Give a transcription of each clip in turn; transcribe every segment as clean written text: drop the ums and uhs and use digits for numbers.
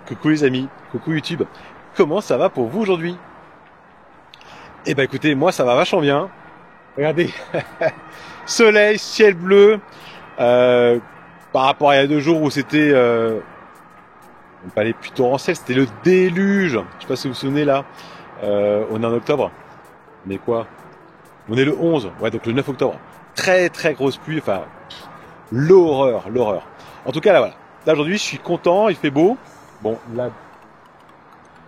Coucou les amis, coucou YouTube, comment ça va pour vous aujourd'hui? Eh ben écoutez, moi ça va vachement bien. Regardez, soleil, ciel bleu, euh, par rapport à il y a 2 jours où c'était, pas les pluies torrentielles, c'était le déluge. Je sais pas si vous vous souvenez là, on est en octobre, mais quoi? On est le 11, ouais donc le 9 octobre. Très très grosse pluie, enfin l'horreur, l'horreur. En tout cas là voilà, là aujourd'hui je suis content, il fait beau. Bon là,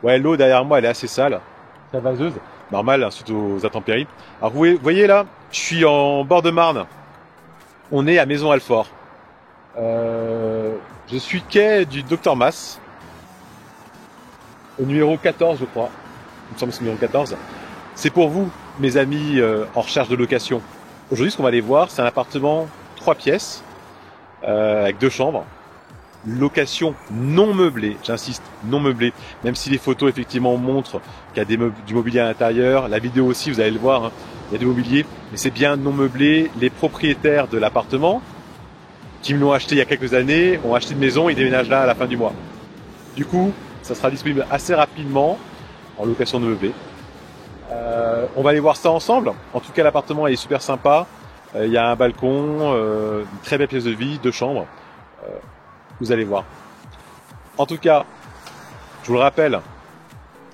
ouais l'eau derrière moi elle est assez sale, très vaseuse, normal hein, suite aux intempéries. Alors vous voyez là, je suis en bord de Marne, on est à Maison-Alfort. Je suis quai du Docteur Mass, au numéro 14 je crois, il me semble que c'est le numéro 14. C'est pour vous, mes amis en recherche de location. Aujourd'hui ce qu'on va aller voir, c'est un appartement 3 pièces, avec 2 chambres. Location non meublée, j'insiste, non meublée, même si les photos effectivement montrent qu'il y a du mobilier à l'intérieur, la vidéo aussi, vous allez le voir, hein, il y a du mobilier, mais c'est bien non meublé. Les propriétaires de l'appartement, qui me l'ont acheté il y a quelques années, ont acheté une maison, ils déménagent là à la fin du mois. Du coup, ça sera disponible assez rapidement, en location non meublée. On va aller voir ça ensemble. En tout cas, l'appartement est super sympa, il y a un balcon, une très belle pièce de vie, 2 chambres. Vous allez voir. En tout cas, je vous le rappelle,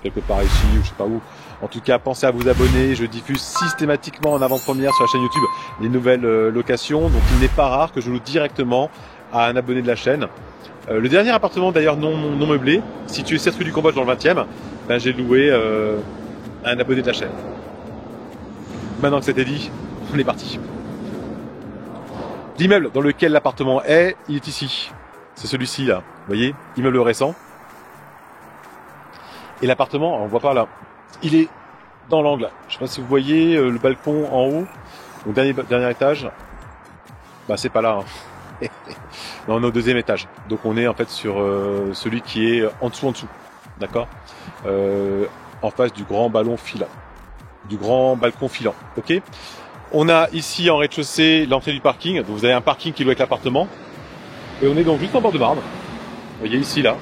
quelque part ici ou je sais pas où. En tout cas, pensez à vous abonner. Je diffuse systématiquement en avant-première sur la chaîne YouTube les nouvelles locations. Donc, il n'est pas rare que je loue directement à un abonné de la chaîne. Le dernier appartement, d'ailleurs non meublé, situé 7 rue du Cambodge dans le 20e, ben, j'ai loué à un abonné de la chaîne. Maintenant que c'était dit, on est parti. L'immeuble dans lequel l'appartement est, il est ici. C'est celui-ci là, vous voyez, immeuble récent. Et l'appartement, on voit pas là, il est dans l'angle. Je sais pas si vous voyez le balcon en haut, au dernier étage. Bah c'est pas là. Hein. Non, on est au 2e étage. Donc on est en fait sur celui qui est en dessous, d'accord, en face du grand ballon filant, du grand balcon filant. Ok. On a ici en rez-de-chaussée l'entrée du parking. Donc vous avez un parking qui loue avec l'appartement. Et on est donc juste en bord de Marne. Vous voyez ici, là.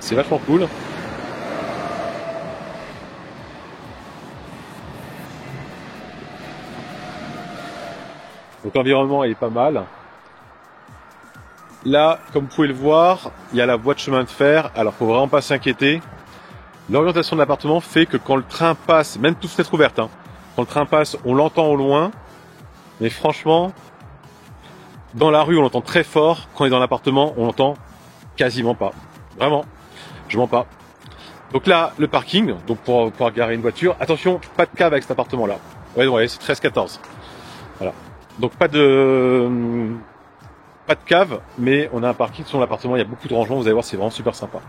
C'est vachement cool. Donc l'environnement est pas mal. Là, comme vous pouvez le voir, il y a la voie de chemin de fer. Alors faut vraiment pas s'inquiéter. L'orientation de l'appartement fait que quand le train passe, même toute fenêtre ouverte, hein, quand le train passe, on l'entend au loin. Mais franchement, dans la rue, on l'entend très fort. Quand on est dans l'appartement, on l'entend quasiment pas. Vraiment, je mens pas. Donc là, le parking, donc pour pouvoir garer une voiture. Attention, pas de cave avec cet appartement-là. Ouais, c'est 13-14. Voilà. Donc pas de cave, mais on a un parking sur l'appartement. Il y a beaucoup de rangements. Vous allez voir, c'est vraiment super sympa.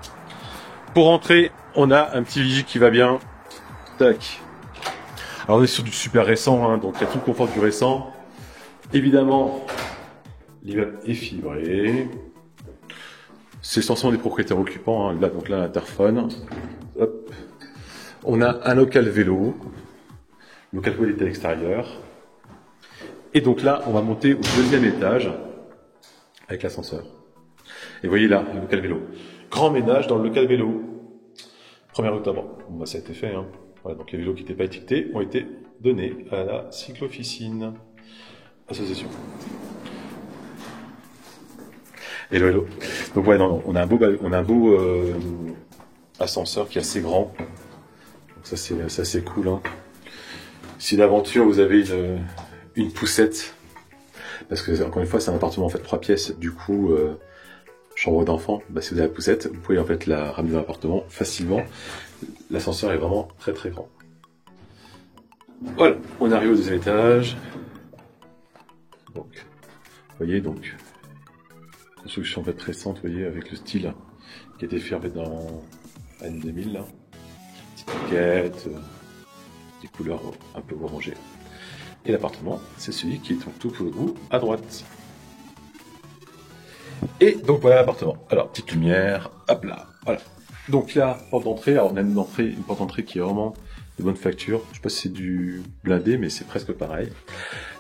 Pour rentrer, on a un petit vigie qui va bien. Tac. Alors on est sur du super récent, hein, donc il y a tout le confort du récent. Évidemment, l'immeuble est fibré. C'est essentiellement des propriétaires occupants. Hein. Là, donc là, l'interphone. Hop. On a un local vélo. Local toilette à l'extérieur. Et donc là, on va monter au 2e étage avec l'ascenseur. Et vous voyez là, le local vélo. Grand ménage dans le local vélo. 1er octobre. Bon, bah, ça a été fait. Hein. Voilà, donc les vélos qui n'étaient pas étiquetés ont été donnés à la cyclo-officine association. Hello. Donc ouais, non, on a un beau ascenseur qui est assez grand. Donc ça c'est cool. Hein. Si d'aventure vous avez une poussette, parce que encore une fois c'est un appartement en fait 3 pièces, du coup chambre d'enfant, bah, si vous avez la poussette, vous pouvez en fait la ramener dans l'appartement facilement. L'ascenseur est vraiment très très grand. Voilà, on arrive au 2e étage. Donc, vous voyez donc. Construction en fait récente, vous voyez, avec le style qui a été fait en fait dans l'année 2000 là. Petite moquette, des couleurs un peu orangées. Et l'appartement, c'est celui qui est tout pour vous à droite. Et donc voilà l'appartement. Alors petite lumière, hop là, voilà. Donc là, porte d'entrée. Alors on a une porte d'entrée qui est vraiment de bonne facture. Je sais pas si c'est du blindé, mais c'est presque pareil.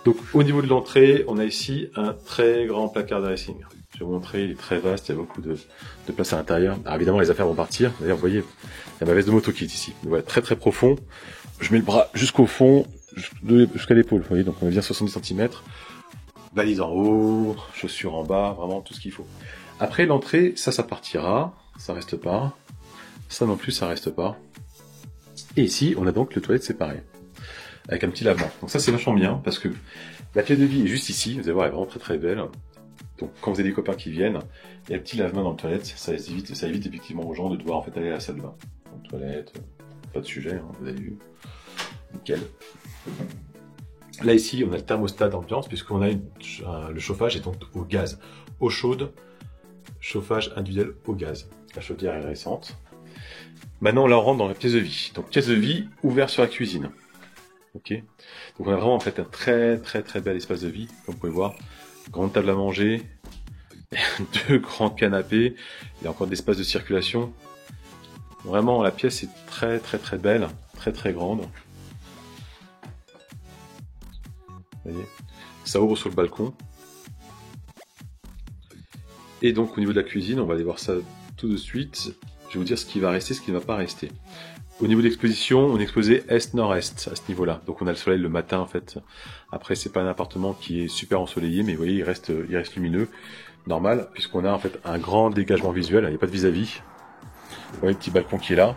Donc au niveau de l'entrée, on a ici un très grand placard de dressing. Je vais vous montrer, il est très vaste, il y a beaucoup de place à l'intérieur. Alors évidemment, les affaires vont partir. D'ailleurs, vous voyez, il y a ma veste de moto qui est ici. Donc, voilà, très très profond. Je mets le bras jusqu'au fond, jusqu'à l'épaule. Vous voyez, donc on est bien 70 cm. Valise en haut, chaussures en bas, vraiment tout ce qu'il faut. Après l'entrée, ça partira, ça reste pas. Ça non plus, ça reste pas. Et ici, on a donc le toilette séparé, avec un petit lavement. Donc ça, c'est vachement bien, parce que la pièce de vie est juste ici. Vous allez voir, elle est vraiment très très belle. Donc quand vous avez des copains qui viennent, il y a un petit lavement dans le toilette. Ça évite effectivement aux gens de devoir en fait aller à la salle de bain. Donc toilette, pas de sujet, hein, vous avez vu. Nickel. Là ici, on a le thermostat d'ambiance, puisqu'on a le chauffage est donc au gaz. Eau chaude, chauffage individuel au gaz. La chaudière est récente. Maintenant, là, on rentre dans la pièce de vie. Donc, pièce de vie ouverte sur la cuisine. Ok. Donc, on a vraiment en fait un très très très bel espace de vie, comme vous pouvez voir. Grande table à manger, 2 grands canapés. Il y a encore de l'espace de circulation. Vraiment, la pièce est très très très belle, très très grande. Vous voyez, ça ouvre sur le balcon. Et donc, au niveau de la cuisine, on va aller voir ça tout de suite. Je vais vous dire ce qui va rester, ce qui ne va pas rester. Au niveau de l'exposition, on est exposé est-nord-est à ce niveau-là. Donc on a le soleil le matin en fait. Après c'est pas un appartement qui est super ensoleillé, mais vous voyez il reste lumineux, normal, puisqu'on a en fait un grand dégagement visuel. Il n'y a pas de vis-à-vis. Vous voyez le petit balcon qui est là.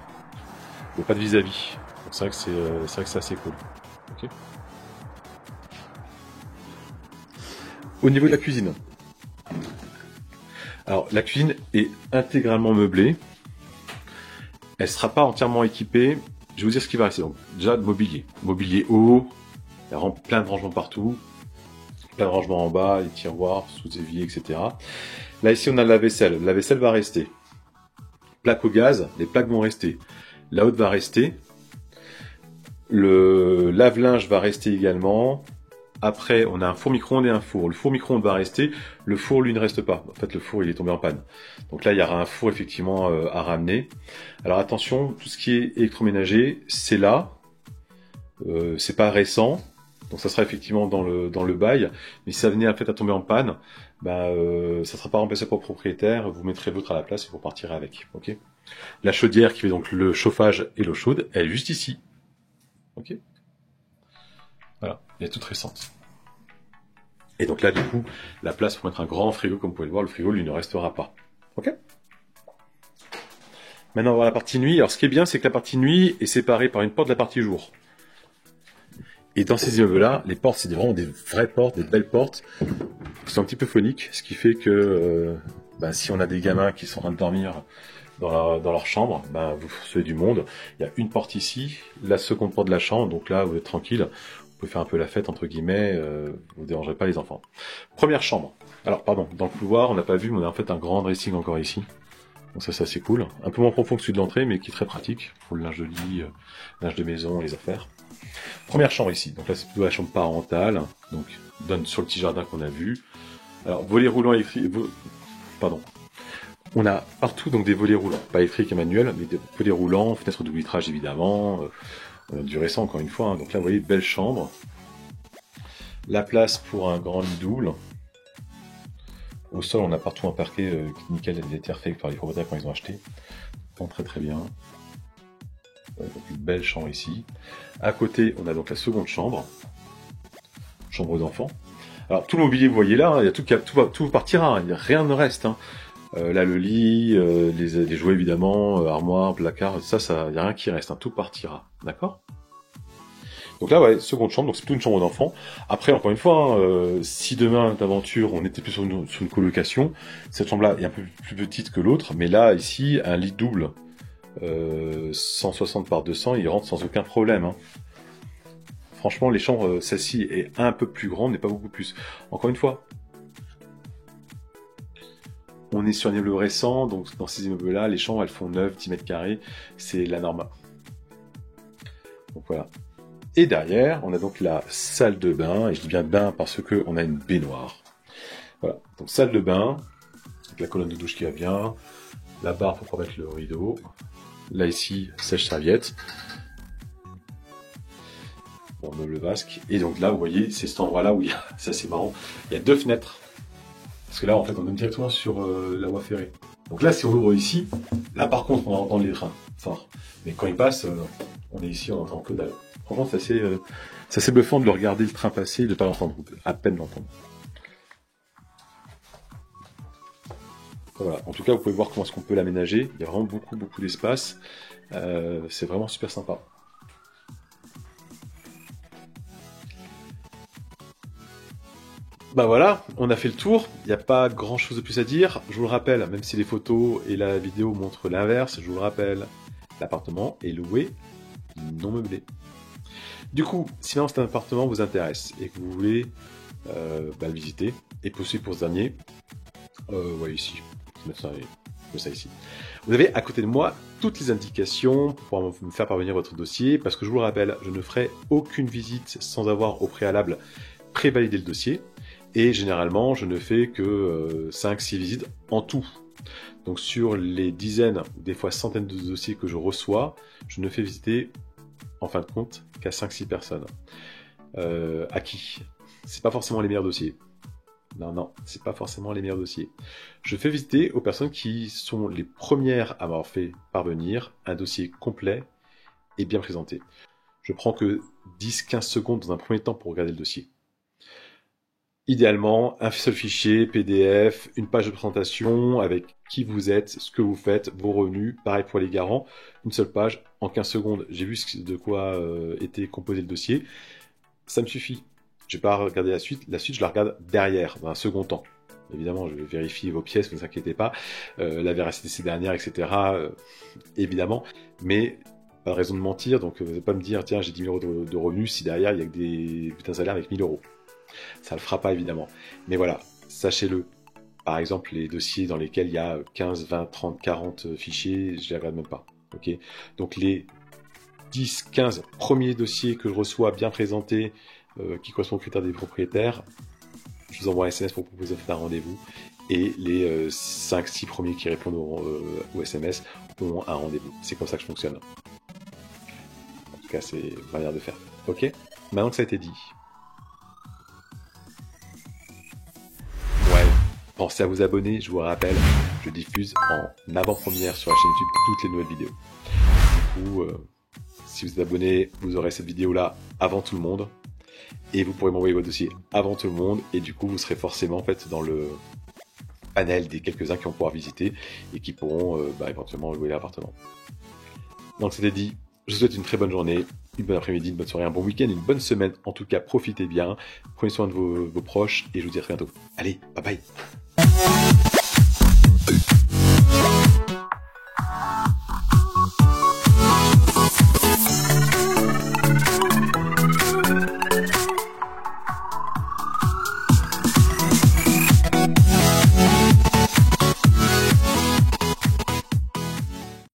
Il n'y a pas de vis-à-vis. Donc c'est vrai que c'est assez cool. Okay. Au niveau de la cuisine. Alors la cuisine est intégralement meublée. Elle ne sera pas entièrement équipée. Je vais vous dire ce qui va rester. Donc, déjà, de mobilier. Mobilier haut, il y a plein de rangements partout. Plein de rangements en bas, les tiroirs, sous-éviers, etc. Là, ici, on a la vaisselle. La vaisselle va rester. Plaque au gaz, les plaques vont rester. La haute va rester. Le lave-linge va rester également. Après, on a un four micro-ondes et un four. Le four micro-ondes va rester. Le four, lui, ne reste pas. En fait, le four, il est tombé en panne. Donc là, il y aura un four, effectivement, à ramener. Alors attention, tout ce qui est électroménager, c'est là. C'est pas récent. Donc ça sera effectivement dans le bail. Mais si ça venait en fait à tomber en panne, ça sera pas remplacé par le propriétaire. Vous mettrez l'autre à la place et vous partirez avec. Ok. La chaudière qui fait donc le chauffage et l'eau chaude, elle est juste ici. Ok. Voilà, elle est toute récente. Et donc là, du coup, la place pour mettre un grand frigo, comme vous pouvez le voir, le frigo, lui, ne restera pas. Ok. Maintenant, on va voir la partie nuit. Alors, ce qui est bien, c'est que la partie nuit est séparée par une porte de la partie jour. Et dans ces immeubles-là, les portes, c'est vraiment des vraies portes, des belles portes, qui sont un petit peu phoniques, ce qui fait que si on a des gamins qui sont en train de dormir dans leur chambre, vous recevez du monde. Il y a une porte ici, la seconde porte de la chambre, donc là, vous êtes tranquille. Vous pouvez faire un peu la fête, entre guillemets, vous ne dérangerez pas les enfants. Première chambre. Alors, pardon, dans le couloir, on n'a pas vu, mais on a en fait un grand dressing encore ici. Donc ça, c'est assez cool. Un peu moins profond que celui de l'entrée, mais qui est très pratique pour le linge de lit, linge de maison, les affaires. Première chambre ici. Donc là, c'est plutôt la chambre parentale. Donc, donne sur le petit jardin qu'on a vu. Alors, volets roulants électriques. Pardon. On a partout donc des volets roulants. Pas électriques et manuels, mais des volets roulants, fenêtres de vitrage évidemment. Du récent encore une fois. Hein. Donc là, vous voyez, belle chambre. La place pour un grand lit double. Au sol, on a partout un parquet nickel, il a été refait par les propriétaires quand ils ont acheté. Donc très très bien. Donc une belle chambre ici. À côté, on a donc la seconde chambre. Chambre d'enfant. Alors tout le mobilier, vous voyez là, il y a tout partira, hein, rien ne reste. Hein. Là, le lit, les jouets évidemment, armoire, placard, ça, il n'y a rien qui reste, hein, tout partira. D'accord ? Donc là, ouais, seconde chambre, donc c'est plutôt une chambre d'enfant. Après, encore une fois, si demain, d'aventure, on était plus sur une colocation, cette chambre-là est un peu plus petite que l'autre, mais là, ici, un lit double, 160 par 200, il rentre sans aucun problème. Hein. Franchement, les chambres, celle-ci est un peu plus grande, mais pas beaucoup plus. Encore une fois, on est sur un immeuble récent, donc dans ces immeubles-là, les chambres, elles font 9, 10 mètres carrés, c'est la norme. Donc voilà. Et derrière, on a donc la salle de bain, et je dis bien bain parce que on a une baignoire. Voilà, donc salle de bain, avec la colonne de douche qui va bien, la barre pour mettre le rideau, là ici, sèche-serviette. pour le vasque. Et donc là, vous voyez, c'est cet endroit-là où il y a, c'est assez marrant, il y a 2 fenêtres. Parce que là, en fait, on est directement sur la voie ferrée. Donc là, si on ouvre ici, là par contre, on entend les trains fort. Mais quand ils passent, on est ici, on entend que dalle. Franchement, c'est assez bluffant de le regarder le train passer et de ne pas l'entendre, à peine l'entendre. Voilà. En tout cas, vous pouvez voir comment est-ce qu'on peut l'aménager. Il y a vraiment beaucoup d'espace. C'est vraiment super sympa. Bah voilà, on a fait le tour, il n'y a pas grand chose de plus à dire. Je vous le rappelle, même si les photos et la vidéo montrent l'inverse, je vous le rappelle, l'appartement est loué, non meublé. Du coup, si maintenant cet appartement vous intéresse et que vous voulez le visiter, et possible pour ce dernier, ouais ici, je vais mettre ça ici. Vous avez à côté de moi toutes les indications pour pouvoir me faire parvenir votre dossier, parce que je vous le rappelle, je ne ferai aucune visite sans avoir au préalable prévalidé le dossier. Et généralement, je ne fais que 5-6 visites en tout. Donc sur les dizaines, des fois centaines de dossiers que je reçois, je ne fais visiter, en fin de compte, qu'à 5-6 personnes. À qui? C'est pas forcément les meilleurs dossiers. Non, c'est pas forcément les meilleurs dossiers. Je fais visiter aux personnes qui sont les premières à m'avoir fait parvenir un dossier complet et bien présenté. Je prends que 10-15 secondes dans un premier temps pour regarder le dossier. Idéalement, un seul fichier, PDF, une page de présentation avec qui vous êtes, ce que vous faites, vos revenus, pareil pour les garants, une seule page, en 15 secondes, j'ai vu de quoi était composé le dossier, ça me suffit. Je vais pas regarder la suite je la regarde derrière, dans un second temps. Évidemment, je vais vérifier vos pièces, ne vous inquiétez pas, la véracité de ces dernières, etc. Évidemment, mais pas de raison de mentir, donc vous n'allez pas me dire, tiens, j'ai 10 000 euros de revenus si derrière il y a que des putains de salaires avec 1000 euros. Ça le fera pas évidemment. Mais voilà, sachez-le. Par exemple, les dossiers dans lesquels il y a 15, 20, 30, 40 fichiers, je les regarde même pas. Ok. Donc les 10, 15 premiers dossiers que je reçois bien présentés, qui correspondent aux critères des propriétaires, je vous envoie un SMS pour proposer un rendez-vous. Et les 5-6 premiers qui répondent au SMS ont un rendez-vous. C'est comme ça que je fonctionne. En tout cas, c'est ma manière de faire. Ok. Maintenant que ça a été dit. Pensez à vous abonner, je vous rappelle, je diffuse en avant-première sur la chaîne YouTube toutes les nouvelles vidéos. Du coup, si vous êtes abonné, vous aurez cette vidéo-là avant tout le monde. Et vous pourrez m'envoyer votre dossier avant tout le monde. Et du coup, vous serez forcément en fait dans le panel des quelques-uns qui vont pouvoir visiter et qui pourront éventuellement louer l'appartement. Donc c'était dit, je vous souhaite une très bonne journée, une bonne après-midi, une bonne soirée, un bon week-end, une bonne semaine. En tout cas, profitez bien, prenez soin de vos proches et je vous dis à très bientôt. Allez, bye bye.